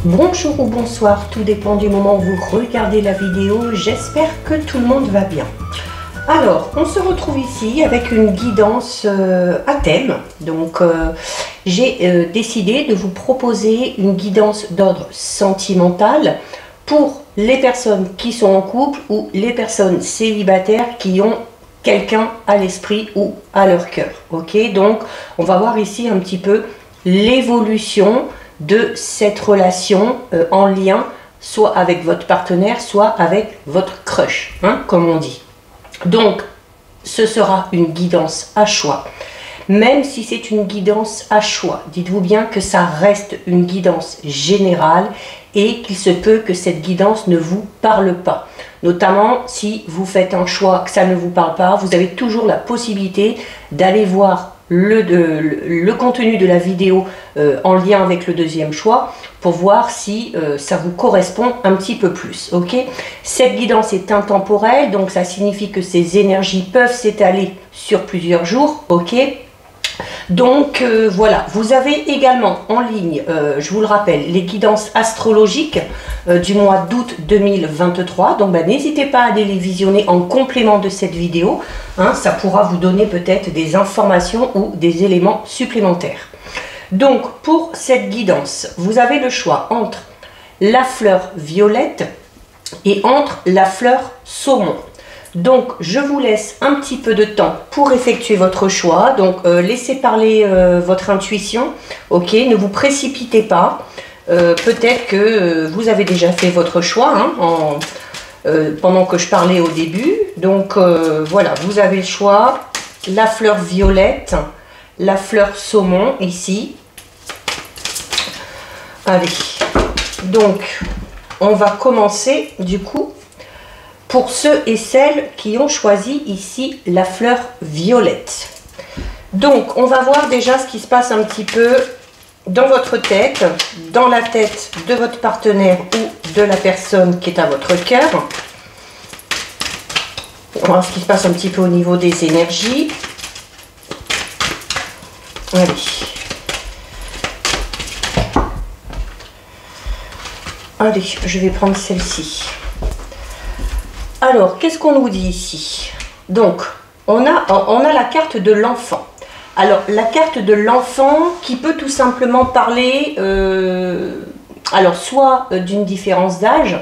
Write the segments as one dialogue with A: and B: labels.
A: Bonjour ou bonsoir, tout dépend du moment où vous regardez la vidéo. J'espère que tout le monde va bien. Alors, on se retrouve ici avec une guidance à thème. Donc, j'ai décidé de vous proposer une guidance d'ordre sentimental pour les personnes qui sont en couple ou les personnes célibataires qui ont quelqu'un à l'esprit ou à leur cœur. Ok, donc on va voir ici un petit peu l'évolution de cette relation en lien soit avec votre partenaire, soit avec votre crush, hein, comme on dit. Donc, ce sera une guidance à choix. Même si c'est une guidance à choix, dites-vous bien que ça reste une guidance générale et qu'il se peut que cette guidance ne vous parle pas. Notamment si vous faites un choix que ça ne vous parle pas, vous avez toujours la possibilité d'aller voir le contenu de la vidéo en lien avec le deuxième choix pour voir si ça vous correspond un petit peu plus. Ok, cette guidance est intemporelle, donc ça signifie que ces énergies peuvent s'étaler sur plusieurs jours. Ok, donc voilà, vous avez également en ligne, je vous le rappelle, les guidances astrologiques du mois d'août 2023. Donc n'hésitez pas à aller les visionner en complément de cette vidéo, hein, ça pourra vous donner peut-être des informations ou des éléments supplémentaires. Donc pour cette guidance, vous avez le choix entre la fleur violette et entre la fleur saumon. Donc, je vous laisse un petit peu de temps pour effectuer votre choix. Donc, laissez parler votre intuition. Ok, ne vous précipitez pas. Peut-être que vous avez déjà fait votre choix hein, pendant que je parlais au début. Donc, voilà, vous avez le choix. La fleur violette, la fleur saumon ici. Allez, donc, on va commencer du coup. Pour ceux et celles qui ont choisi ici la fleur violette. Donc, on va voir déjà ce qui se passe un petit peu dans votre tête, dans la tête de votre partenaire ou de la personne qui est à votre cœur. On va voir ce qui se passe un petit peu au niveau des énergies. Allez. Allez, je vais prendre celle-ci. Alors, qu'est-ce qu'on nous dit ici? Donc, on a la carte de l'enfant. Alors, la carte de l'enfant qui peut tout simplement parler, alors soit d'une différence d'âge,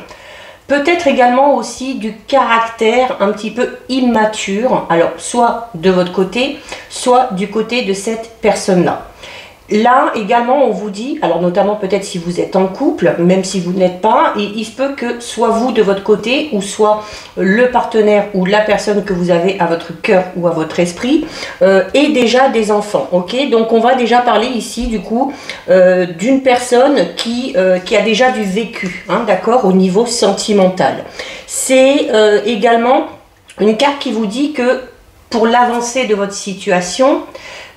A: peut-être également aussi du caractère un petit peu immature, alors soit de votre côté, soit du côté de cette personne-là. Là également on vous dit, alors notamment peut-être si vous êtes en couple, même si vous n'êtes pas, il se peut que soit vous de votre côté ou soit le partenaire ou la personne que vous avez à votre cœur ou à votre esprit ait déjà des enfants. Ok, donc on va déjà parler ici du coup d'une personne qui a déjà du vécu, hein, d'accord, au niveau sentimental. C'est également une carte qui vous dit que pour l'avancée de votre situation,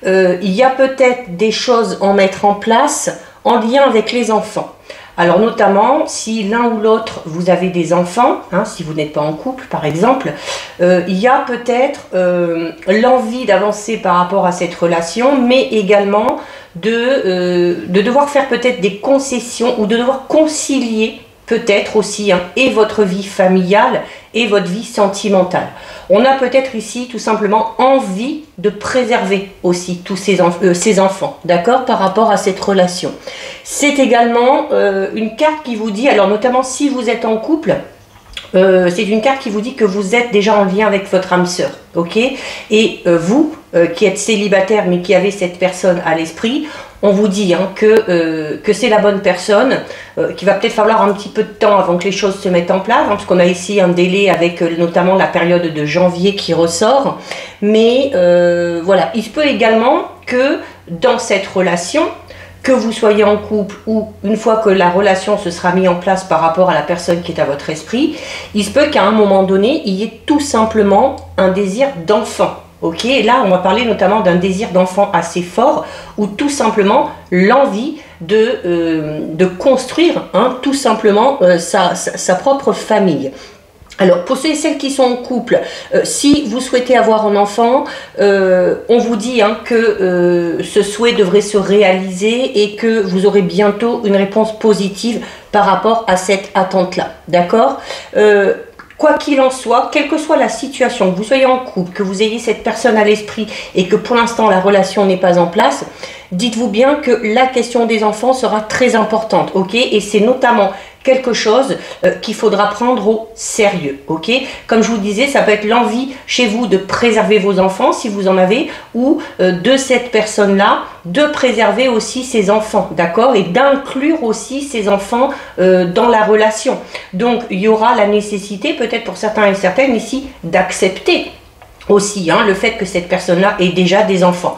A: il y a peut-être des choses à mettre en place en lien avec les enfants. Alors notamment, si l'un ou l'autre, vous avez des enfants, hein, si vous n'êtes pas en couple par exemple, il y a peut-être l'envie d'avancer par rapport à cette relation, mais également de devoir faire peut-être des concessions ou de devoir concilier peut-être aussi hein, et votre vie familiale et votre vie sentimentale. On a peut-être ici tout simplement envie de préserver aussi tous ces enfants, d'accord, par rapport à cette relation. C'est également une carte qui vous dit, alors notamment si vous êtes en couple, c'est une carte qui vous dit que vous êtes déjà en lien avec votre âme sœur, ok. Et vous, qui êtes célibataire mais qui avez cette personne à l'esprit, on vous dit hein, que c'est la bonne personne, qu'il va peut-être falloir un petit peu de temps avant que les choses se mettent en place, hein, parce qu'on a ici un délai avec notamment la période de janvier qui ressort. Mais voilà, il se peut également que dans cette relation, que vous soyez en couple ou une fois que la relation se sera mise en place par rapport à la personne qui est à votre esprit, il se peut qu'à un moment donné, il y ait tout simplement un désir d'enfant. Ok, et là on va parler notamment d'un désir d'enfant assez fort ou tout simplement l'envie de construire hein, tout simplement sa propre famille. Alors, pour ceux et celles qui sont en couple, si vous souhaitez avoir un enfant, on vous dit que ce souhait devrait se réaliser et que vous aurez bientôt une réponse positive par rapport à cette attente-là. D'accord ? Quoi qu'il en soit, quelle que soit la situation, que vous soyez en couple, que vous ayez cette personne à l'esprit et que pour l'instant la relation n'est pas en place, dites-vous bien que la question des enfants sera très importante, ok? Et c'est notamment quelque chose qu'il faudra prendre au sérieux, ok? Comme je vous disais, ça peut être l'envie chez vous de préserver vos enfants, si vous en avez, ou de cette personne-là, de préserver aussi ses enfants, d'accord? Et d'inclure aussi ses enfants dans la relation. Donc, il y aura la nécessité, peut-être pour certains et certaines ici, d'accepter aussi le fait que cette personne-là ait déjà des enfants.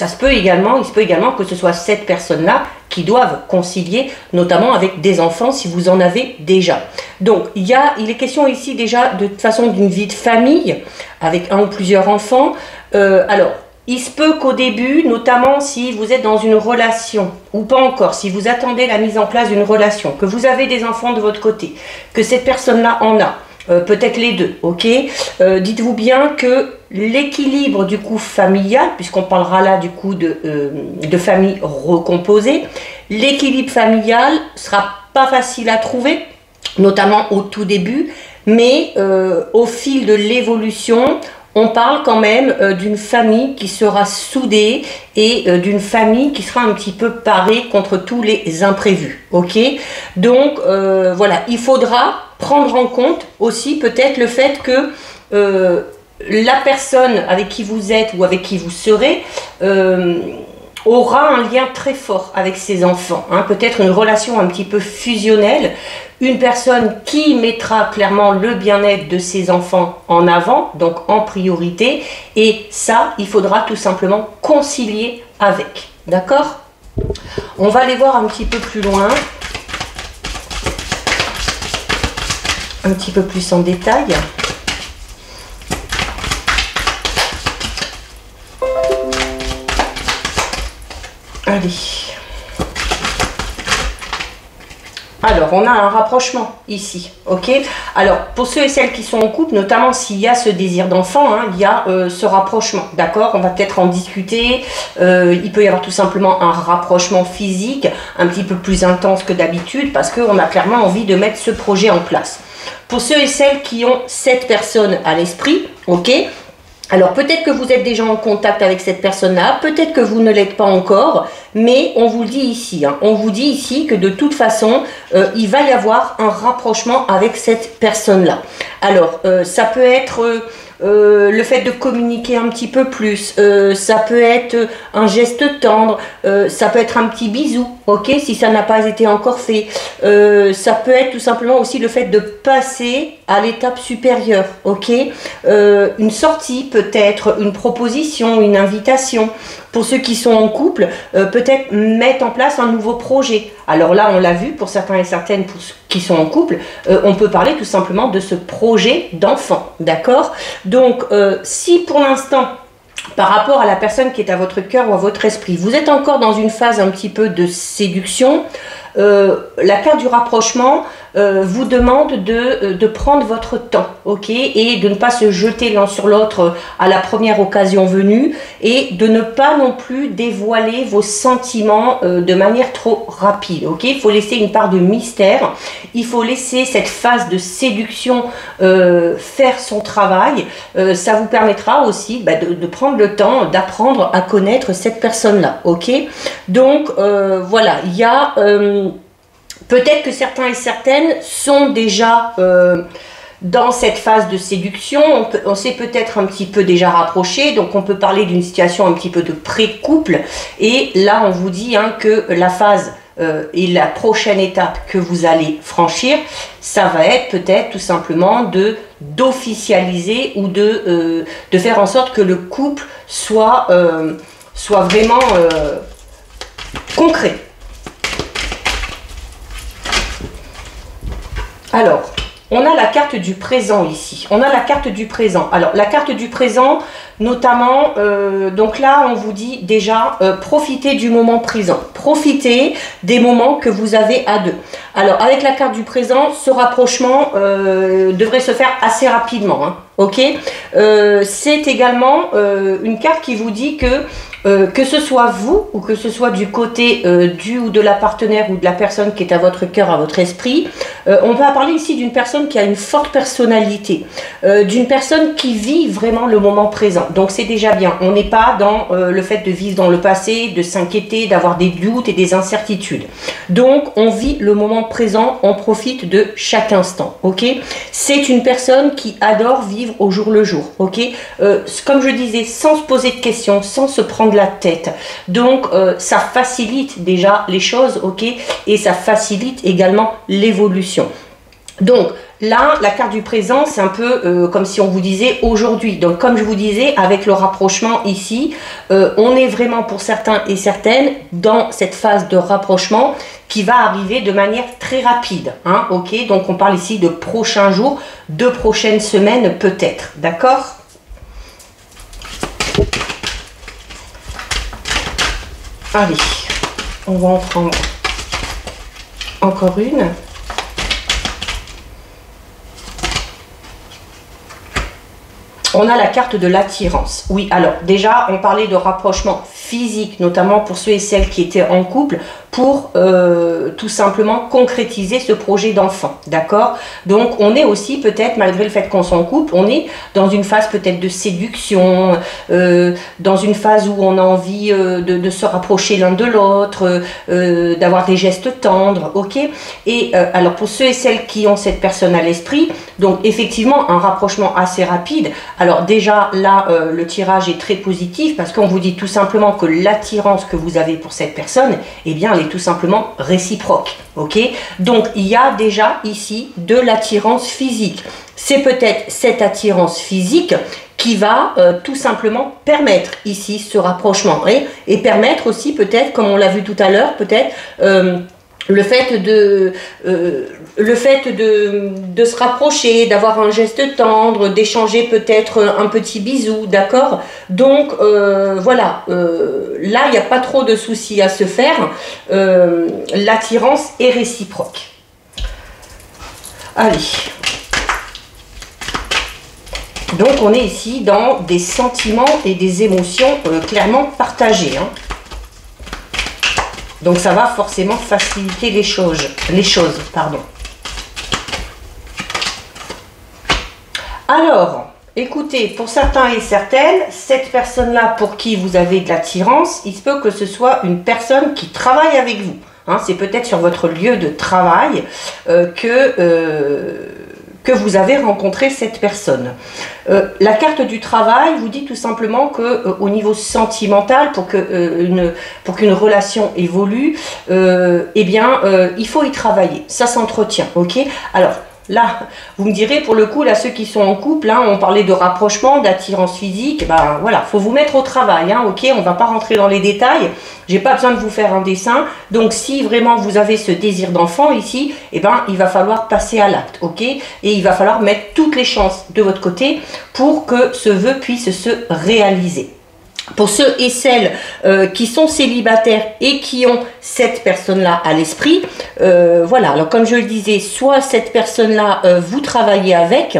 A: Il se peut également que ce soit cette personne-là qui doivent concilier, notamment avec des enfants si vous en avez déjà. Donc, il est question ici déjà de toute façon d'une vie de famille avec un ou plusieurs enfants. Alors, il se peut qu'au début, notamment si vous êtes dans une relation, ou pas encore, si vous attendez la mise en place d'une relation, que vous avez des enfants de votre côté, que cette personne-là en a, peut-être les deux, ok. Dites-vous bien que l'équilibre du coup familial, puisqu'on parlera là du coup de famille recomposée, l'équilibre familial sera pas facile à trouver, notamment au tout début, mais au fil de l'évolution, on parle quand même d'une famille qui sera soudée et d'une famille qui sera un petit peu parée contre tous les imprévus, ok. Donc voilà, il faudra prendre en compte aussi peut-être le fait que la personne avec qui vous êtes ou avec qui vous serez aura un lien très fort avec ses enfants, peut-être une relation un petit peu fusionnelle, une personne qui mettra clairement le bien-être de ses enfants en avant, donc en priorité, et ça, il faudra tout simplement concilier avec, d'accord? On va aller voir un petit peu plus loin, un petit peu plus en détail. Allez. Alors, on a un rapprochement ici, ok? Alors, pour ceux et celles qui sont en couple, notamment s'il y a ce désir d'enfant, il y a ce rapprochement, d'accord? On va peut-être en discuter. Il peut y avoir tout simplement un rapprochement physique un petit peu plus intense que d'habitude parce qu'on a clairement envie de mettre ce projet en place. Pour ceux et celles qui ont cette personne à l'esprit, ok? Alors peut-être que vous êtes déjà en contact avec cette personne-là, peut-être que vous ne l'êtes pas encore, mais on vous le dit ici, on vous dit ici que de toute façon, il va y avoir un rapprochement avec cette personne-là. Alors ça peut être le fait de communiquer un petit peu plus, ça peut être un geste tendre, ça peut être un petit bisou, ok, si ça n'a pas été encore fait, ça peut être tout simplement aussi le fait de passer à l'étape supérieure, ok, une sortie peut-être, une proposition, une invitation. Pour ceux qui sont en couple, peut-être mettre en place un nouveau projet. Alors là, on l'a vu, pour certains et certaines pour ceux qui sont en couple, on peut parler tout simplement de ce projet d'enfant, d'accord? Donc, si pour l'instant, par rapport à la personne qui est à votre cœur ou à votre esprit, vous êtes encore dans une phase un petit peu de séduction, la carte du rapprochement vous demande de prendre votre temps, ok, et de ne pas se jeter l'un sur l'autre à la première occasion venue et de ne pas non plus dévoiler vos sentiments de manière trop rapide, ok. Il faut laisser une part de mystère, il faut laisser cette phase de séduction faire son travail, ça vous permettra aussi de prendre le temps d'apprendre à connaître cette personne-là, ok. Donc voilà, il y a peut-être que certains et certaines sont déjà dans cette phase de séduction, on s'est peut-être un petit peu déjà rapproché, donc on peut parler d'une situation un petit peu de pré-couple, et là on vous dit que la phase et la prochaine étape que vous allez franchir, ça va être peut-être tout simplement d'officialiser ou de faire en sorte que le couple soit vraiment concret. Alors, on a la carte du présent ici. On a la carte du présent. Alors, la carte du présent, notamment, donc là on vous dit déjà, profitez du moment présent, profitez des moments que vous avez à deux. Alors avec la carte du présent, ce rapprochement devrait se faire assez rapidement, hein, ok. C'est également une carte qui vous dit que ce soit vous ou que ce soit du côté du ou de la partenaire ou de la personne qui est à votre cœur, à votre esprit, on va parler ici d'une personne qui a une forte personnalité, d'une personne qui vit vraiment le moment présent. Donc c'est déjà bien, on n'est pas dans le fait de vivre dans le passé, de s'inquiéter, d'avoir des doutes et des incertitudes. Donc on vit le moment présent, on profite de chaque instant, ok. C'est une personne qui adore vivre au jour le jour, ok. Comme je disais, sans se poser de questions, sans se prendre la tête. Donc ça facilite déjà les choses, ok, et ça facilite également l'évolution. Donc là, la carte du présent, c'est un peu comme si on vous disait aujourd'hui. Donc comme je vous disais, avec le rapprochement ici, on est vraiment pour certains et certaines dans cette phase de rapprochement qui va arriver de manière très rapide, hein, ok. Donc on parle ici de prochains jours, de prochaines semaines peut-être, d'accord. Allez, on va en prendre encore une. On a la carte de l'attirance. Oui, alors déjà, on parlait de rapprochement physique, notamment pour ceux et celles qui étaient en couple, pour tout simplement concrétiser ce projet d'enfant, d'accord. Donc on est aussi peut-être, malgré le fait qu'on soit en couple, on est dans une phase peut-être de séduction, dans une phase où on a envie de se rapprocher l'un de l'autre, d'avoir des gestes tendres, ok. Et alors pour ceux et celles qui ont cette personne à l'esprit, donc effectivement un rapprochement assez rapide. Alors déjà là, le tirage est très positif parce qu'on vous dit tout simplement que l'attirance que vous avez pour cette personne, eh bien elle est tout simplement réciproque, ok. Donc il y a déjà ici de l'attirance physique. C'est peut-être cette attirance physique qui va tout simplement permettre ici ce rapprochement, et permettre aussi peut-être, comme on l'a vu tout à l'heure, peut-être le fait de se rapprocher, d'avoir un geste tendre, d'échanger peut-être un petit bisou, d'accord. Donc voilà, là il n'y a pas trop de soucis à se faire, l'attirance est réciproque. Allez, donc on est ici dans des sentiments et des émotions clairement partagées, hein. Donc ça va forcément faciliter les choses, pardon. Alors, écoutez, pour certains et certaines, cette personne-là pour qui vous avez de l'attirance, il se peut que ce soit une personne qui travaille avec vous, hein. C'est peut-être sur votre lieu de travail que vous avez rencontré cette personne. La carte du travail vous dit tout simplement que au niveau sentimental, pour qu'une relation évolue, eh bien il faut y travailler, ça s'entretient, ok. Alors là, vous me direz, pour le coup, là, ceux qui sont en couple, hein, on parlait de rapprochement, d'attirance physique, ben voilà, faut vous mettre au travail, hein, ok, on va pas rentrer dans les détails, j'ai pas besoin de vous faire un dessin, donc si vraiment vous avez ce désir d'enfant ici, eh ben, il va falloir passer à l'acte, ok, et il va falloir mettre toutes les chances de votre côté pour que ce vœu puisse se réaliser. Pour ceux et celles qui sont célibataires et qui ont cette personne-là à l'esprit, voilà, alors comme je le disais, soit cette personne-là, vous travaillez avec,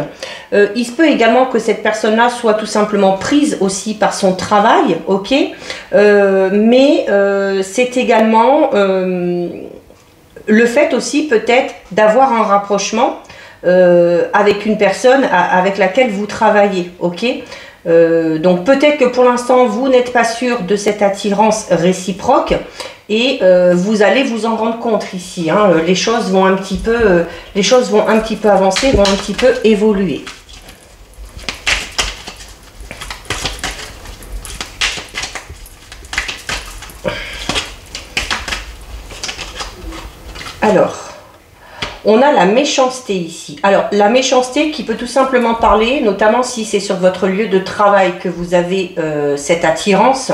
A: il se peut également que cette personne-là soit tout simplement prise aussi par son travail, ok, mais c'est également le fait aussi peut-être d'avoir un rapprochement avec une personne avec laquelle vous travaillez, ok. Donc peut-être que pour l'instant vous n'êtes pas sûr de cette attirance réciproque et vous allez vous en rendre compte ici, hein, les choses vont un petit peu avancer, vont un petit peu évoluer. Alors, on a la méchanceté ici. Alors, la méchanceté qui peut tout simplement parler, notamment si c'est sur votre lieu de travail que vous avez cette attirance,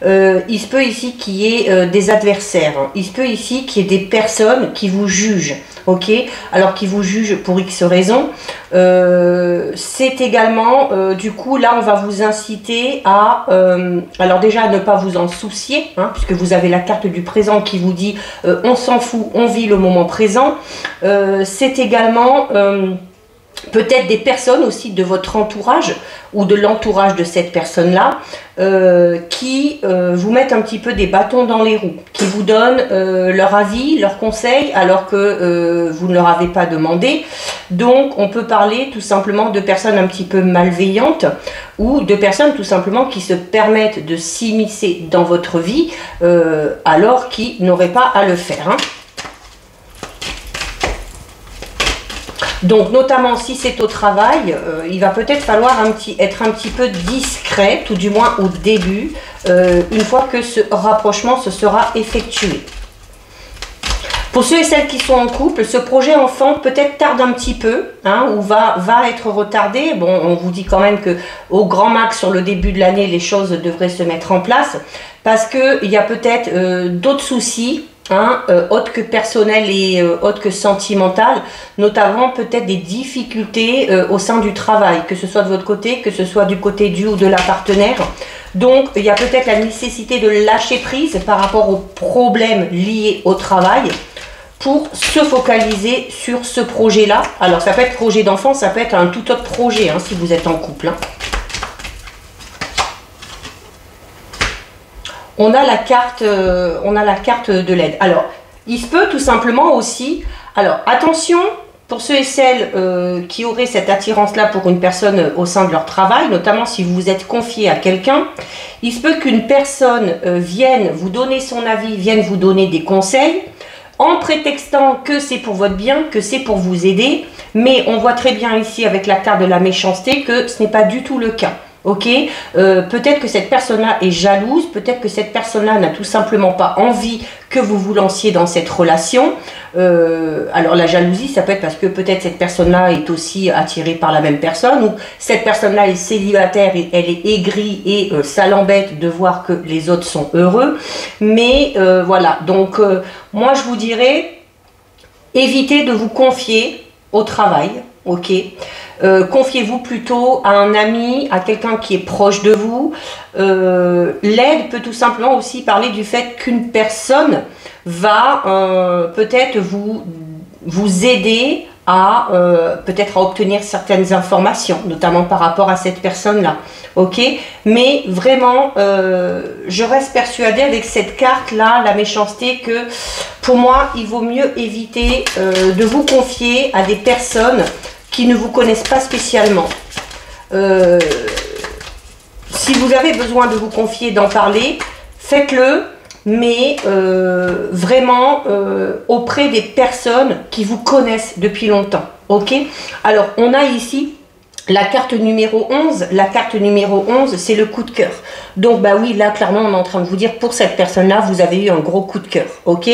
A: Il se peut ici qu'il y ait des adversaires. Il se peut ici qu'il y ait des personnes qui vous jugent. Ok, alors qui vous jugent pour X raisons. C'est également, du coup, là, on va vous inciter à, alors déjà, à ne pas vous en soucier, hein, puisque vous avez la carte du présent qui vous dit on s'en fout, on vit le moment présent. C'est également peut-être des personnes aussi de votre entourage ou de l'entourage de cette personne-là qui vous mettent un petit peu des bâtons dans les roues, qui vous donnent leur avis, leurs conseils, alors que vous ne leur avez pas demandé. Donc, on peut parler tout simplement de personnes un petit peu malveillantes ou de personnes tout simplement qui se permettent de s'immiscer dans votre vie alors qu'ils n'auraient pas à le faire, hein. Donc, notamment si c'est au travail, il va peut-être falloir être un petit peu discret, tout du moins au début, une fois que ce rapprochement se sera effectué. Pour ceux et celles qui sont en couple, ce projet enfant peut-être tarde un petit peu, hein, ou va être retardé. Bon, on vous dit quand même que au grand max, sur le début de l'année, les choses devraient se mettre en place, parce qu'il y a peut-être d'autres soucis, hein, autres que personnel et autres que sentimental, notamment peut-être des difficultés au sein du travail, que ce soit de votre côté, que ce soit du côté du ou de la partenaire. Donc, il y a peut-être la nécessité de lâcher prise par rapport aux problèmes liés au travail pour se focaliser sur ce projet-là. Alors, ça peut être projet d'enfant, ça peut être un tout autre projet, hein, si vous êtes en couple, hein. On a la carte de l'aide. Alors, il se peut tout simplement aussi... Alors, attention, pour ceux et celles qui auraient cette attirance-là pour une personne au sein de leur travail, notamment si vous vous êtes confié à quelqu'un, il se peut qu'une personne vienne vous donner son avis, vienne vous donner des conseils, en prétextant que c'est pour votre bien, que c'est pour vous aider, mais on voit très bien ici avec la carte de la méchanceté que ce n'est pas du tout le cas. Ok, peut-être que cette personne-là est jalouse, peut-être que cette personne-là n'a tout simplement pas envie que vous vous lanciez dans cette relation. Alors la jalousie, ça peut être parce que peut-être cette personne-là est aussi attirée par la même personne, ou cette personne-là est célibataire et elle est aigrie et ça l'embête de voir que les autres sont heureux. Mais voilà, donc moi je vous dirais, évitez de vous confier au travail, ok. Confiez-vous plutôt à un ami, à quelqu'un qui est proche de vous. L'aide peut tout simplement aussi parler du fait qu'une personne va peut-être vous aider à peut-être à obtenir certaines informations, notamment par rapport à cette personne-là. Ok, mais vraiment, je reste persuadée avec cette carte-là, la méchanceté, que pour moi, il vaut mieux éviter de vous confier à des personnes qui ne vous connaissent pas spécialement. Si vous avez besoin de vous confier, d'en parler, faites-le, mais vraiment auprès des personnes qui vous connaissent depuis longtemps. Ok? Alors, on a ici la carte numéro 11. La carte numéro 11, c'est le coup de cœur. Donc, bah oui, là, clairement, on est en train de vous dire, pour cette personne-là, vous avez eu un gros coup de cœur. Ok?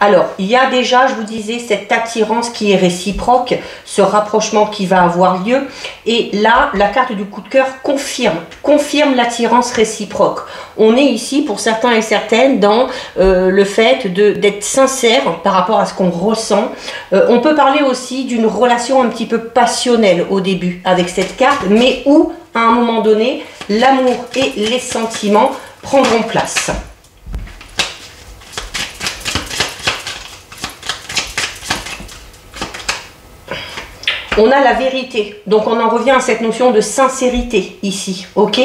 A: Alors, il y a déjà, je vous disais, cette attirance qui est réciproque, ce rapprochement qui va avoir lieu. Et là, la carte du coup de cœur confirme l'attirance réciproque. On est ici, pour certains et certaines, dans le fait d'être sincère par rapport à ce qu'on ressent. On peut parler aussi d'une relation un petit peu passionnelle au début avec cette carte, mais où, à un moment donné, l'amour et les sentiments prendront place. On a la vérité, donc on en revient à cette notion de sincérité ici, ok.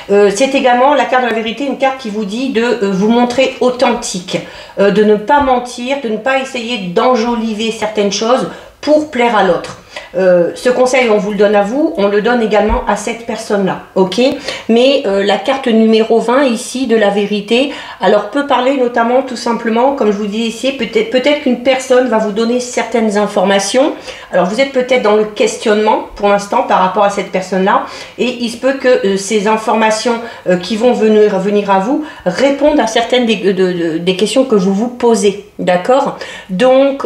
A: C'est également la carte de la vérité, une carte qui vous dit de vous montrer authentique, de ne pas mentir, de ne pas essayer d'enjoliver certaines choses pour plaire à l'autre. Ce conseil, on vous le donne à vous, on le donne également à cette personne-là, ok. Mais la carte numéro 20 ici de la vérité, alors peut parler notamment tout simplement, comme je vous dis ici, peut-être qu'une personne va vous donner certaines informations. Alors vous êtes peut-être dans le questionnement pour l'instant par rapport à cette personne-là, et il se peut que ces informations qui vont venir à vous répondent à certaines des questions que vous vous posez, d'accord. Donc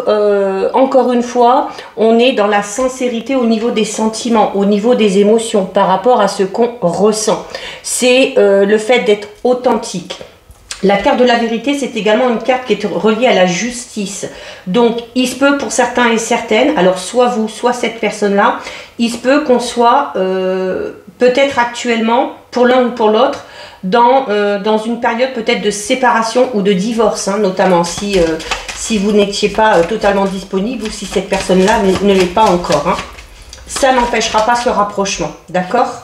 A: encore une fois, on est dans la sincérité au niveau des sentiments, au niveau des émotions, par rapport à ce qu'on ressent. C'est le fait d'être authentique. La carte de la vérité, c'est également une carte qui est reliée à la justice. Donc, il se peut pour certains et certaines, alors soit vous, soit cette personne-là, il se peut qu'on soit peut-être actuellement, pour l'un ou pour l'autre, dans une période peut-être de séparation ou de divorce, hein, notamment si vous n'étiez pas totalement disponible ou si cette personne-là ne l'est pas encore. Hein. Ça n'empêchera pas ce rapprochement, d'accord ?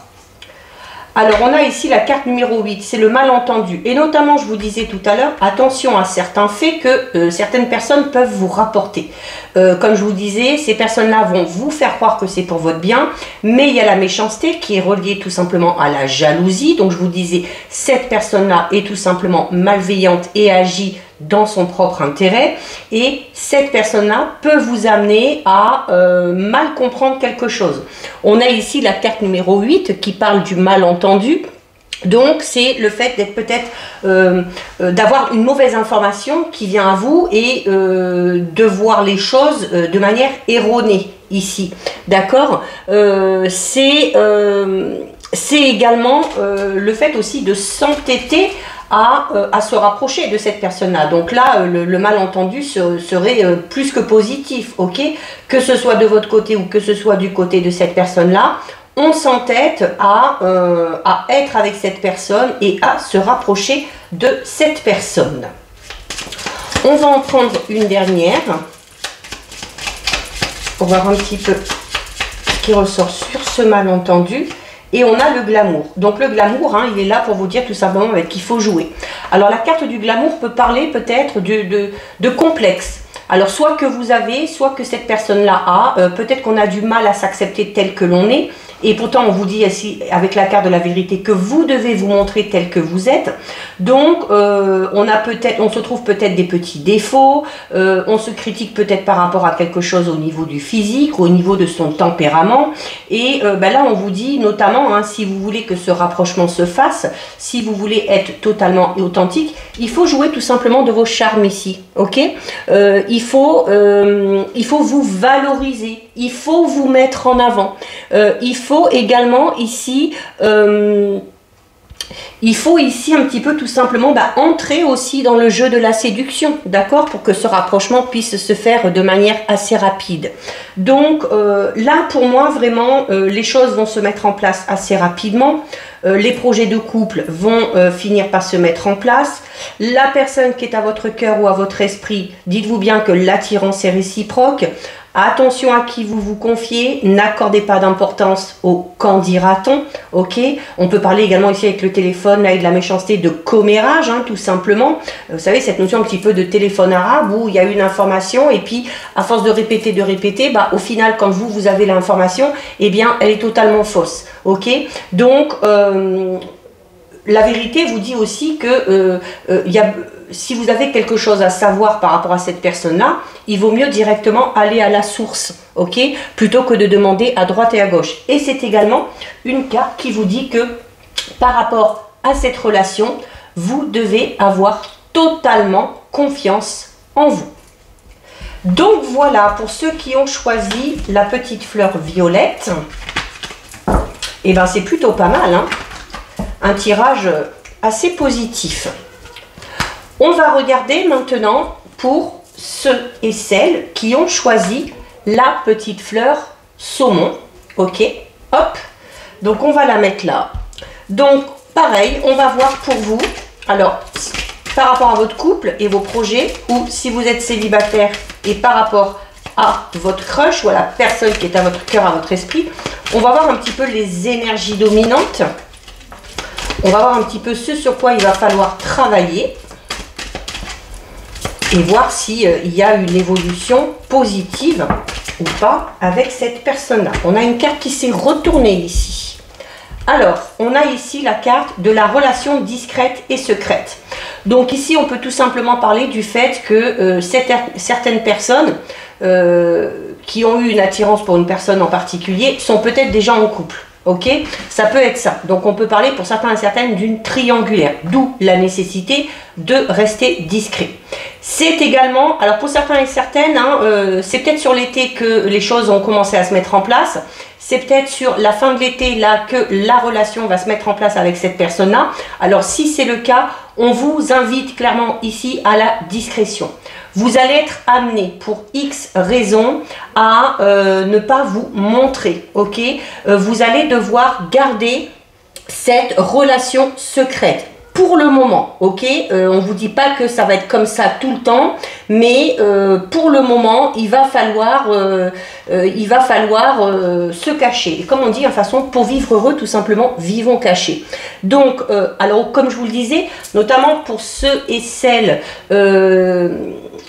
A: Alors, on a ici la carte numéro 8, c'est le malentendu. Et notamment, je vous disais tout à l'heure, attention à certains faits que certaines personnes peuvent vous rapporter. Comme je vous disais, ces personnes-là vont vous faire croire que c'est pour votre bien, mais il y a la méchanceté qui est reliée tout simplement à la jalousie. Donc, je vous disais, cette personne-là est tout simplement malveillante et agit dans son propre intérêt, et cette personne-là peut vous amener à mal comprendre quelque chose. On a ici la carte numéro 8 qui parle du malentendu. Donc c'est le fait d'être peut-être d'avoir une mauvaise information qui vient à vous et de voir les choses de manière erronée ici, d'accord. C'est également le fait aussi de s'entêter à se rapprocher de cette personne-là. Donc là, le malentendu serait plus que positif, ok? Que ce soit de votre côté ou que ce soit du côté de cette personne-là, on s'entête à être avec cette personne et à se rapprocher de cette personne. On va en prendre une dernière pour voir un petit peu ce qui ressort sur ce malentendu. Et on a le glamour. Donc le glamour, hein, il est là pour vous dire tout simplement qu'il faut jouer. Alors la carte du glamour peut parler peut-être de complexe. Alors soit que vous avez, soit que cette personne-là a. Peut-être qu'on a du mal à s'accepter tel que l'on est. Et pourtant, on vous dit ici, avec la carte de la vérité, que vous devez vous montrer tel que vous êtes. Donc, on se trouve peut-être des petits défauts, on se critique peut-être par rapport à quelque chose au niveau du physique, au niveau de son tempérament. Et là, on vous dit notamment, hein, si vous voulez que ce rapprochement se fasse, si vous voulez être totalement authentique, il faut jouer tout simplement de vos charmes ici, ok? Il faut vous valoriser, il faut vous mettre en avant, il faut également ici un petit peu tout simplement entrer aussi dans le jeu de la séduction, d'accord, pour que ce rapprochement puisse se faire de manière assez rapide. Donc là pour moi vraiment les choses vont se mettre en place assez rapidement. Les projets de couple vont finir par se mettre en place. La personne qui est à votre cœur ou à votre esprit, dites-vous bien que l'attirance est réciproque. Attention à qui vous vous confiez, n'accordez pas d'importance au quand dira-t-on, ok? On peut parler également ici avec le téléphone, là, et de la méchanceté de commérage, hein, tout simplement. Vous savez, cette notion un petit peu de téléphone arabe où il y a une information et puis à force de répéter, au final, quand vous avez l'information, eh bien, elle est totalement fausse, ok? Donc, la vérité vous dit aussi que si vous avez quelque chose à savoir par rapport à cette personne-là, il vaut mieux directement aller à la source, ok, plutôt que de demander à droite et à gauche. Et c'est également une carte qui vous dit que par rapport à cette relation, vous devez avoir totalement confiance en vous. Donc voilà, pour ceux qui ont choisi la petite fleur violette, et ben c'est plutôt pas mal, hein, un tirage assez positif. On va regarder maintenant pour ceux et celles qui ont choisi la petite fleur saumon. Ok, hop. Donc on va la mettre là. Donc pareil, on va voir pour vous. Alors, par rapport à votre couple et vos projets, ou si vous êtes célibataire et par rapport à votre crush ou à la personne qui est à votre cœur, à votre esprit, on va voir un petit peu les énergies dominantes. On va voir un petit peu ce sur quoi il va falloir travailler. Et voir s'il y a une évolution positive ou pas avec cette personne-là. On a une carte qui s'est retournée ici. Alors, on a ici la carte de la relation discrète et secrète. Donc ici, on peut tout simplement parler du fait que certaines personnes qui ont eu une attirance pour une personne en particulier sont peut-être déjà en couple. Ok, ça peut être ça. Donc on peut parler pour certains et certaines d'une triangulaire, d'où la nécessité de rester discret. C'est également, alors pour certains et certaines, hein, c'est peut-être sur l'été que les choses ont commencé à se mettre en place. C'est peut-être sur la fin de l'été là que la relation va se mettre en place avec cette personne-là. Alors si c'est le cas, on vous invite clairement ici à la discrétion. Vous allez être amené pour X raisons à ne pas vous montrer, ok? Vous allez devoir garder cette relation secrète. Pour le moment, ok, on vous dit pas que ça va être comme ça tout le temps, mais pour le moment, il va falloir se cacher. Et comme on dit, de toute façon, pour vivre heureux, tout simplement, vivons cachés. Donc, alors, comme je vous le disais, notamment pour ceux et celles,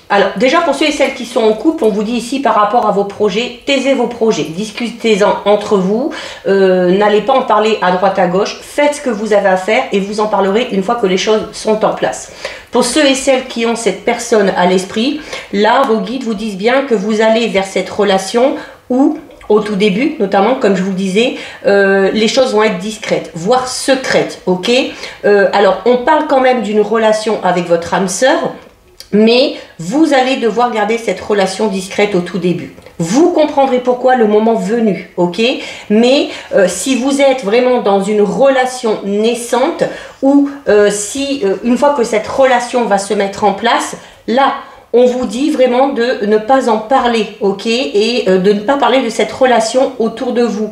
A: alors déjà pour ceux et celles qui sont en couple, on vous dit ici par rapport à vos projets, taisez vos projets, discutez-en entre vous, n'allez pas en parler à droite à gauche, faites ce que vous avez à faire et vous en parlerez une fois que les choses sont en place. Pour ceux et celles qui ont cette personne à l'esprit, là vos guides vous disent bien que vous allez vers cette relation où au tout début, notamment, comme je vous disais, les choses vont être discrètes, voire secrètes, ok? Alors, on parle quand même d'une relation avec votre âme sœur, mais vous allez devoir garder cette relation discrète au tout début. Vous comprendrez pourquoi le moment venu, ok? Mais si vous êtes vraiment dans une relation naissante, ou si une fois que cette relation va se mettre en place, là, on vous dit vraiment de ne pas en parler, ok? Et de ne pas parler de cette relation autour de vous.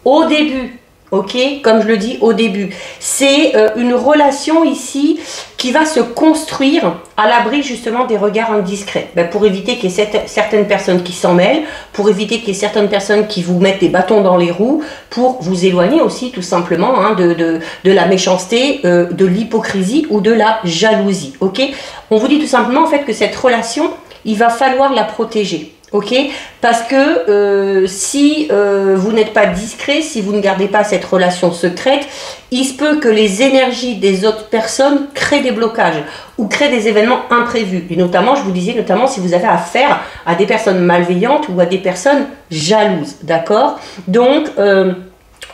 A: Au début, ok? Comme je le dis au début. C'est une relation ici qui va se construire à l'abri justement des regards indiscrets. Ben, pour éviter qu'il y ait certaines personnes qui s'en mêlent, pour éviter qu'il y ait certaines personnes qui vous mettent des bâtons dans les roues, pour vous éloigner aussi tout simplement hein, de la méchanceté, de l'hypocrisie ou de la jalousie. Ok? On vous dit tout simplement en fait que cette relation, il va falloir la protéger. Ok, parce que si vous n'êtes pas discret, si vous ne gardez pas cette relation secrète, il se peut que les énergies des autres personnes créent des blocages ou créent des événements imprévus. Et notamment, je vous disais, notamment si vous avez affaire à des personnes malveillantes ou à des personnes jalouses, d'accord? Donc,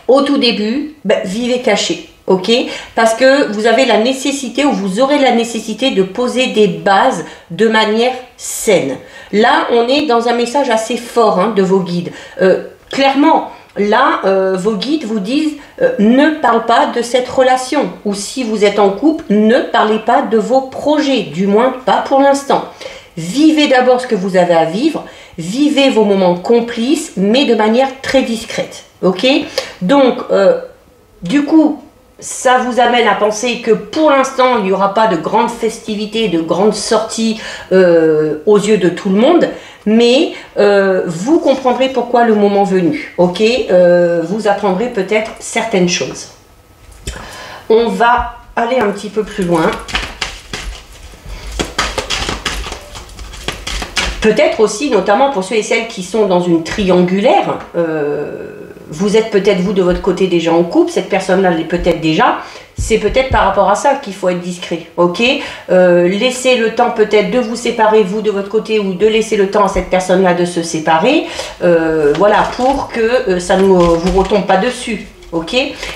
A: au tout début, ben, vivez caché. Ok, parce que vous avez la nécessité ou vous aurez la nécessité de poser des bases de manière saine. Là, on est dans un message assez fort hein, de vos guides. Clairement, là, vos guides vous disent ne parle pas de cette relation. Ou si vous êtes en couple, ne parlez pas de vos projets, du moins pas pour l'instant. Vivez d'abord ce que vous avez à vivre. Vivez vos moments complices, mais de manière très discrète. Ok, donc, du coup, ça vous amène à penser que pour l'instant, il n'y aura pas de grandes festivités, de grandes sorties aux yeux de tout le monde, mais vous comprendrez pourquoi le moment venu, ok? Vous apprendrez peut-être certaines choses. On va aller un petit peu plus loin. Peut-être aussi, notamment pour ceux et celles qui sont dans une triangulaire, vous êtes peut-être vous de votre côté déjà en couple, cette personne-là l'est peut-être déjà, c'est peut-être par rapport à ça qu'il faut être discret, ok? Laissez le temps peut-être de vous séparer vous de votre côté ou de laisser le temps à cette personne-là de se séparer, voilà, pour que ça ne vous retombe pas dessus. Ok,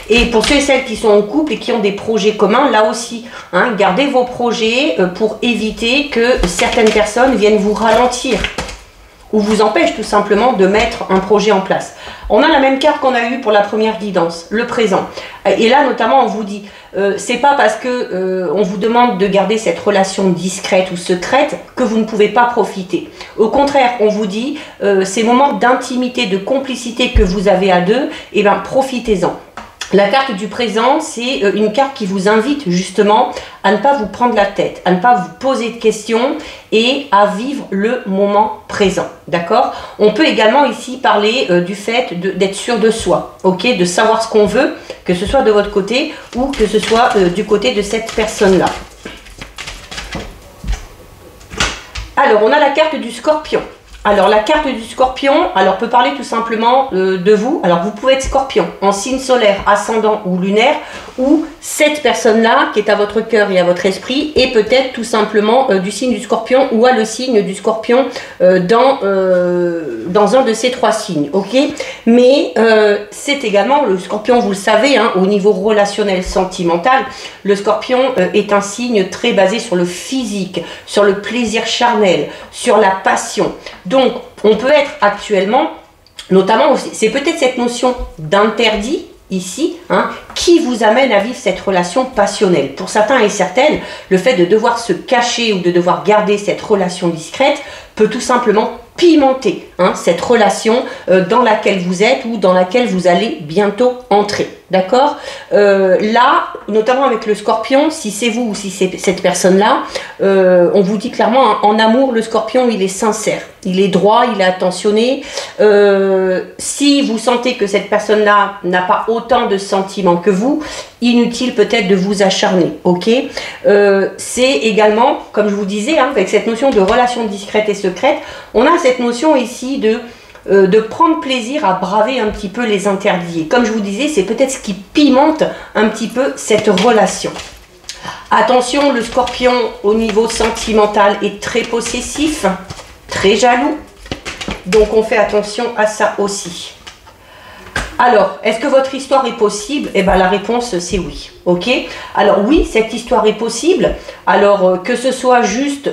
A: et pour ceux et celles qui sont en couple et qui ont des projets communs, là aussi, hein, gardez vos projets pour éviter que certaines personnes viennent vous ralentir ou vous empêchent tout simplement de mettre un projet en place. On a la même carte qu'on a eue pour la première guidance, le présent. Et là, notamment, on vous dit, c'est pas parce que on vous demande de garder cette relation discrète ou secrète que vous ne pouvez pas profiter. Au contraire, on vous dit, ces moments d'intimité, de complicité que vous avez à deux, eh ben, profitez-en. La carte du présent, c'est une carte qui vous invite justement à ne pas vous prendre la tête, à ne pas vous poser de questions et à vivre le moment présent, d'accord? On peut également ici parler du fait d'être sûr de soi, ok? De savoir ce qu'on veut, que ce soit de votre côté ou que ce soit du côté de cette personne-là. Alors, on a la carte du Scorpion. Alors, la carte du Scorpion, alors peut parler tout simplement de vous. Alors, vous pouvez être Scorpion en signe solaire, ascendant ou lunaire, ou cette personne-là qui est à votre cœur et à votre esprit, et peut-être tout simplement du signe du Scorpion ou a le signe du Scorpion dans un de ces trois signes, ok? Mais c'est également, le Scorpion, vous le savez, hein, au niveau relationnel sentimental, le Scorpion est un signe très basé sur le physique, sur le plaisir charnel, sur la passion. Donc, on peut être actuellement, notamment, c'est peut-être cette notion d'interdit, ici, hein, qui vous amène à vivre cette relation passionnelle. Pour certains et certaines, le fait de devoir se cacher ou de devoir garder cette relation discrète peut tout simplement pimenter hein, cette relation dans laquelle vous êtes ou dans laquelle vous allez bientôt entrer. D'accord, là, notamment avec le scorpion, si c'est vous ou si c'est cette personne-là, on vous dit clairement, hein, en amour, le scorpion, il est sincère. Il est droit, il est attentionné. Si vous sentez que cette personne-là n'a pas autant de sentiments que vous, inutile peut-être de vous acharner, ok. C'est également, comme je vous disais, hein, avec cette notion de relation discrète et secrète, on a cette notion ici de prendre plaisir à braver un petit peu les interdits. Et comme je vous disais, c'est peut-être ce qui pimente un petit peu cette relation. Attention, le scorpion au niveau sentimental est très possessif, très jaloux. Donc on fait attention à ça aussi. Alors, est-ce que votre histoire est possible? Eh bien, la réponse, c'est oui. Ok. Alors oui, cette histoire est possible. Alors, que ce soit juste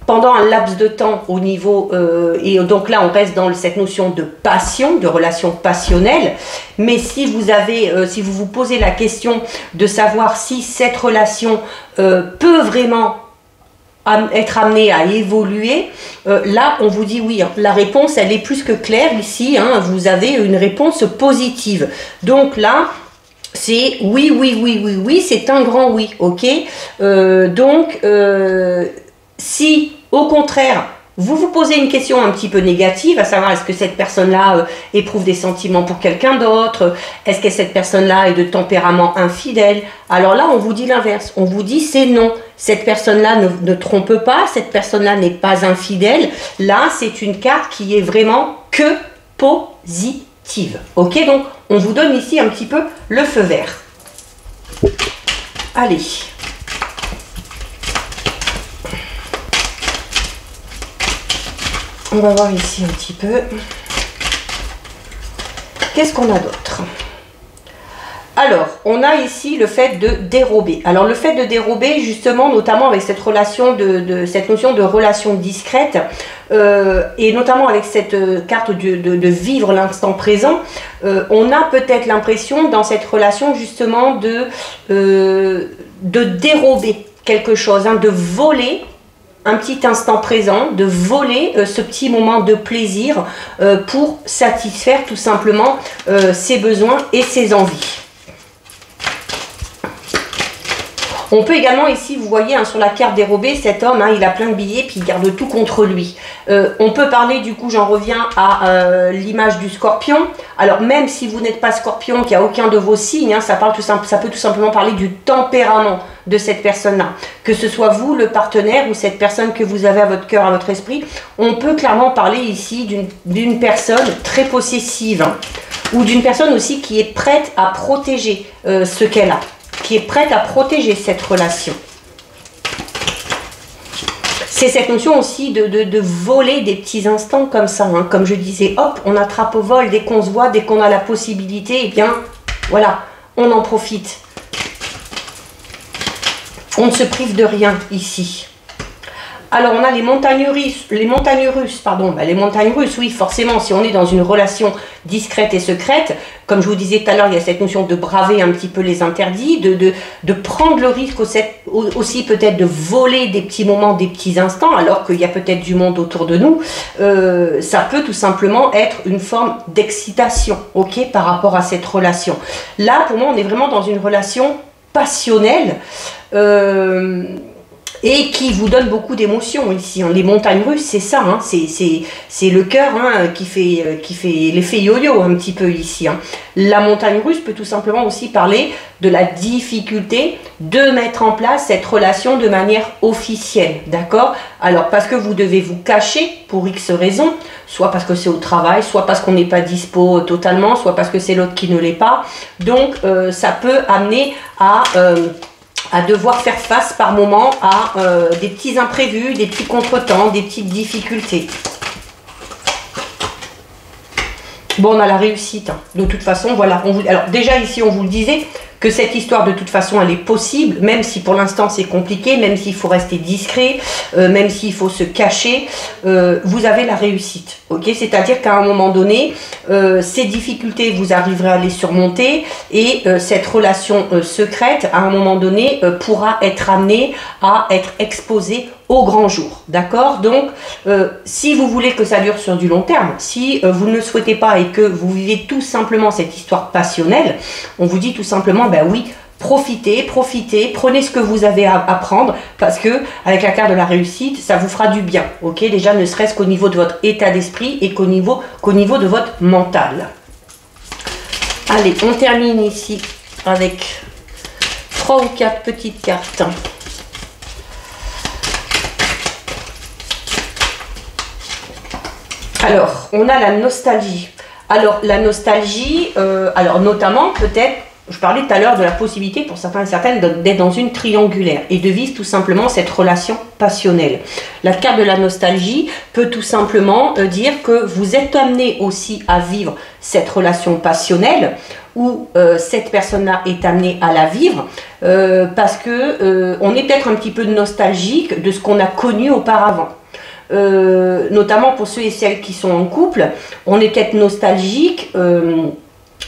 A: pendant un laps de temps au niveau... et donc là, on reste dans cette notion de passion, de relation passionnelle. Mais si vous avez, si vous vous posez la question de savoir si cette relation peut vraiment être amené à évoluer, là on vous dit oui, hein. La réponse elle est plus que claire ici, hein. Vous avez une réponse positive, donc là c'est oui, oui, oui, oui, oui, c'est un grand oui, ok. Si au contraire vous vous posez une question un petit peu négative, à savoir est-ce que cette personne-là éprouve des sentiments pour quelqu'un d'autre, est-ce que cette personne-là est de tempérament infidèle, alors là on vous dit l'inverse, on vous dit c'est non, cette personne-là ne trompe pas, cette personne-là n'est pas infidèle, là c'est une carte qui est vraiment que positive, ok. Donc on vous donne ici un petit peu le feu vert. Allez. On va voir ici un petit peu. Qu'est-ce qu'on a d'autre? Alors, on a ici le fait de dérober. Alors, le fait de dérober, justement, notamment avec cette relation cette notion de relation discrète, et notamment avec cette carte de vivre l'instant présent, on a peut-être l'impression dans cette relation, justement, de dérober quelque chose, hein, de voler un petit instant présent, de voler ce petit moment de plaisir pour satisfaire tout simplement ses besoins et ses envies. On peut également ici, vous voyez hein, sur la carte dérobée, cet homme, hein, il a plein de billets puis il garde tout contre lui. On peut parler du coup, j'en reviens à l'image du scorpion. Alors même si vous n'êtes pas scorpion, qu'il n'y a aucun de vos signes, hein, ça peut tout simplement parler du tempérament de cette personne-là. Que ce soit vous, le partenaire, ou cette personne que vous avez à votre cœur, à votre esprit, on peut clairement parler ici d'une personne très possessive, hein, ou d'une personne aussi qui est prête à protéger ce qu'elle a, qui est prête à protéger cette relation. C'est cette notion aussi de voler des petits instants comme ça, hein. Comme je disais, hop, on attrape au vol dès qu'on se voit, dès qu'on a la possibilité, et bien voilà, on en profite. On ne se prive de rien ici. Alors on a les montagnes russes, les montagnes russes, oui forcément, si on est dans une relation discrète et secrète, comme je vous disais tout à l'heure, il y a cette notion de braver un petit peu les interdits, de prendre le risque aussi peut-être de voler des petits moments, des petits instants, alors qu'il y a peut-être du monde autour de nous, ça peut tout simplement être une forme d'excitation, ok, par rapport à cette relation. Là, pour moi, on est vraiment dans une relation passionnelle, et qui vous donne beaucoup d'émotions ici, hein. Les montagnes russes, c'est ça, hein. C'est le cœur hein, qui fait l'effet yo-yo un petit peu ici, hein. La montagne russe peut tout simplement aussi parler de la difficulté de mettre en place cette relation de manière officielle, d'accord? Alors parce que vous devez vous cacher pour X raisons, soit parce que c'est au travail, soit parce qu'on n'est pas dispo totalement, soit parce que c'est l'autre qui ne l'est pas, donc ça peut amener à devoir faire face par moment à des petits imprévus, des petits contretemps, des petites difficultés. Bon, on a la réussite, hein. De toute façon, voilà. Alors déjà ici, on vous le disait, que cette histoire de toute façon elle est possible, même si pour l'instant c'est compliqué, même s'il faut rester discret, même s'il faut se cacher, vous avez la réussite, ok? C'est-à-dire qu'à un moment donné, ces difficultés vous arriverez à les surmonter et cette relation secrète à un moment donné pourra être amenée à être exposée au grand jour, d'accord? Donc si vous voulez que ça dure sur du long terme, si vous ne le souhaitez pas et que vous vivez tout simplement cette histoire passionnelle, on vous dit tout simplement, ben oui, profitez, prenez ce que vous avez à prendre, parce que avec la carte de la réussite, ça vous fera du bien, ok? Déjà, ne serait-ce qu'au niveau de votre état d'esprit et qu'au niveau de votre mental. Allez, on termine ici avec 3 ou 4 petites cartes. Alors, on a la nostalgie. Alors, la nostalgie, alors notamment peut-être, je parlais tout à l'heure de la possibilité pour certains et certaines d'être dans une triangulaire et de vivre tout simplement cette relation passionnelle. La carte de la nostalgie peut tout simplement dire que vous êtes amené aussi à vivre cette relation passionnelle où cette personne-là est amenée à la vivre parce que on est peut-être un petit peu nostalgique de ce qu'on a connu auparavant. Notamment pour ceux et celles qui sont en couple, on est peut-être nostalgique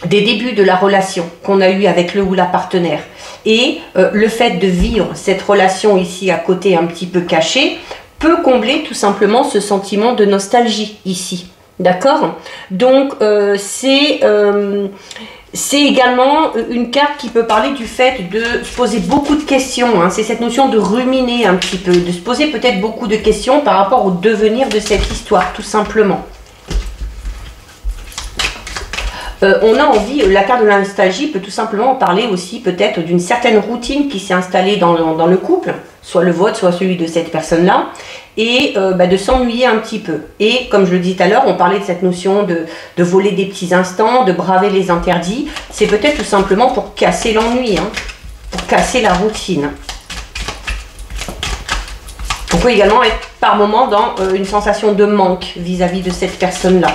A: des débuts de la relation qu'on a eu avec le ou la partenaire, et le fait de vivre cette relation ici à côté un petit peu cachée peut combler tout simplement ce sentiment de nostalgie ici, d'accord? Donc c'est également une carte qui peut parler du fait de se poser beaucoup de questions, hein. C'est cette notion de ruminer un petit peu, de se poser peut-être beaucoup de questions par rapport au devenir de cette histoire, tout simplement. On a envie, la carte de la nostalgie peut tout simplement parler aussi peut-être d'une certaine routine qui s'est installée dans le couple, soit le vôtre, soit celui de cette personne-là, et de s'ennuyer un petit peu. Et comme je le disais tout à l'heure, on parlait de cette notion de voler des petits instants, de braver les interdits. C'est peut-être tout simplement pour casser l'ennui, hein, pour casser la routine. On peut également être par moment dans une sensation de manque vis-à-vis de cette personne-là.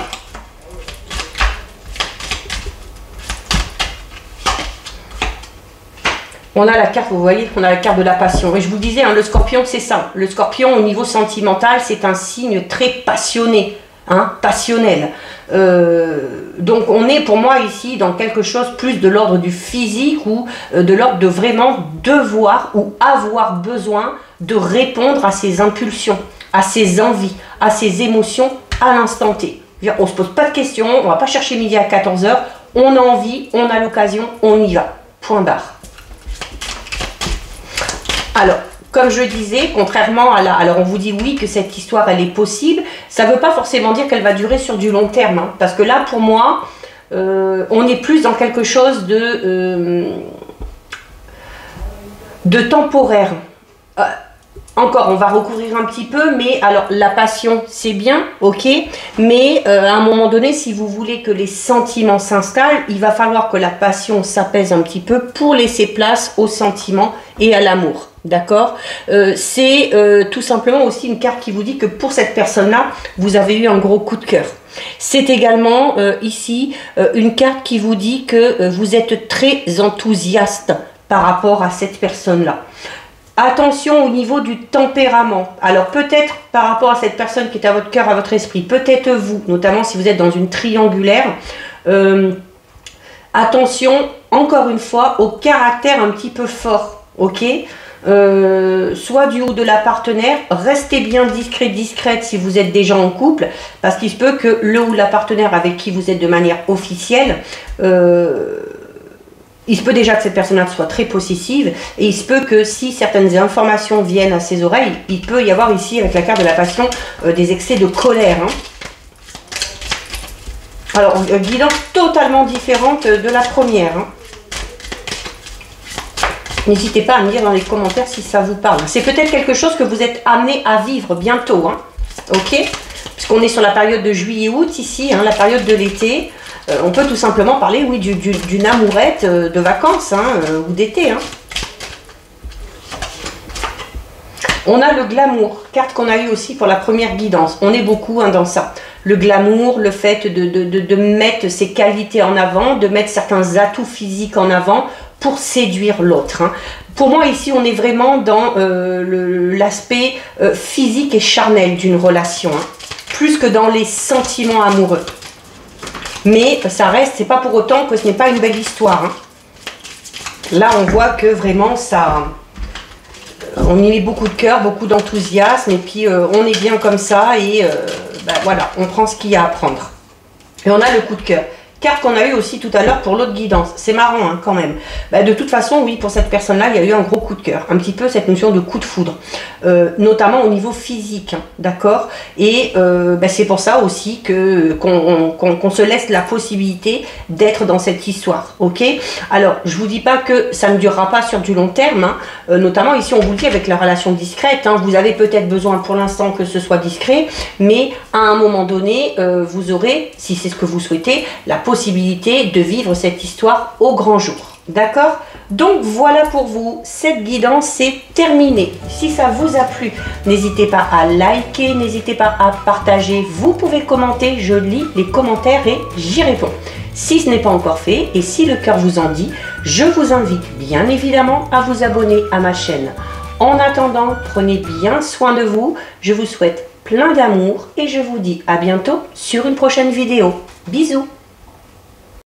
A: On a la carte, vous voyez, on a la carte de la passion. Et je vous disais, hein, le scorpion, c'est ça. Le scorpion, au niveau sentimental, c'est un signe très passionné, hein, passionnel. Donc, on est pour moi ici dans quelque chose plus de l'ordre du physique ou de l'ordre de vraiment devoir ou avoir besoin de répondre à ses impulsions, à ses envies, à ses émotions à l'instant T. On ne se pose pas de questions, on ne va pas chercher midi à 14 h, on a envie, on a l'occasion, on y va. Point barre. Alors, comme je disais, contrairement à la... Alors, on vous dit oui que cette histoire, elle est possible. Ça ne veut pas forcément dire qu'elle va durer sur du long terme. Hein, parce que là, pour moi, on est plus dans quelque chose de temporaire. Encore, on va recouvrir un petit peu, mais alors, la passion, c'est bien, ok. Mais à un moment donné, si vous voulez que les sentiments s'installent, il va falloir que la passion s'apaise un petit peu pour laisser place aux sentiments et à l'amour. D'accord, c'est tout simplement aussi une carte qui vous dit que pour cette personne-là, vous avez eu un gros coup de cœur. C'est également ici une carte qui vous dit que vous êtes très enthousiaste par rapport à cette personne-là. Attention au niveau du tempérament. Alors peut-être par rapport à cette personne qui est à votre cœur, à votre esprit, peut-être vous, notamment si vous êtes dans une triangulaire, attention encore une fois au caractère un petit peu fort, ok? Soit du haut de la partenaire, restez bien discrète si vous êtes déjà en couple, parce qu'il se peut que le ou la partenaire avec qui vous êtes de manière officielle, il se peut déjà que cette personne-là soit très possessive, et il se peut que si certaines informations viennent à ses oreilles, il peut y avoir ici avec la carte de la passion des excès de colère, hein. Alors, guidance totalement différente de la première, hein. N'hésitez pas à me dire dans les commentaires si ça vous parle. C'est peut-être quelque chose que vous êtes amené à vivre bientôt, hein. Ok? Puisqu'on est sur la période de juillet-août ici, hein, la période de l'été. On peut tout simplement parler, oui, d'une amourette de vacances, hein, ou d'été, hein. On a le glamour, carte qu'on a eu aussi pour la première guidance. On est beaucoup, hein, dans ça. Le glamour, le fait de mettre ses qualités en avant, de mettre certains atouts physiques en avant pour séduire l'autre, hein. Pour moi, ici, on est vraiment dans l'aspect physique et charnel d'une relation, hein, plus que dans les sentiments amoureux. Mais ça reste, c'est pas pour autant que ce n'est pas une belle histoire, hein. Là, on voit que vraiment, ça... On y met beaucoup de cœur, beaucoup d'enthousiasme, et puis on est bien comme ça, et ben voilà, on prend ce qu'il y a à prendre. Et on a le coup de cœur. Carte qu'on a eu aussi tout à l'heure pour l'autre guidance. C'est marrant, hein, quand même. Bah, de toute façon, oui, pour cette personne-là, il y a eu un gros coup de cœur. Un petit peu cette notion de coup de foudre. Notamment au niveau physique, hein, d'accord. Et bah, c'est pour ça aussi qu'on se laisse la possibilité d'être dans cette histoire, ok. Alors, je vous dis pas que ça ne durera pas sur du long terme, hein. Notamment ici, on vous le dit avec la relation discrète, hein, vous avez peut-être besoin pour l'instant que ce soit discret, mais à un moment donné, vous aurez, si c'est ce que vous souhaitez, la possibilité de vivre cette histoire au grand jour. D'accord? Donc voilà pour vous, cette guidance est terminée. Si ça vous a plu, n'hésitez pas à liker, n'hésitez pas à partager, vous pouvez commenter, je lis les commentaires et j'y réponds. Si ce n'est pas encore fait et si le cœur vous en dit, je vous invite bien évidemment à vous abonner à ma chaîne. En attendant, prenez bien soin de vous, je vous souhaite plein d'amour et je vous dis à bientôt sur une prochaine vidéo. Bisous!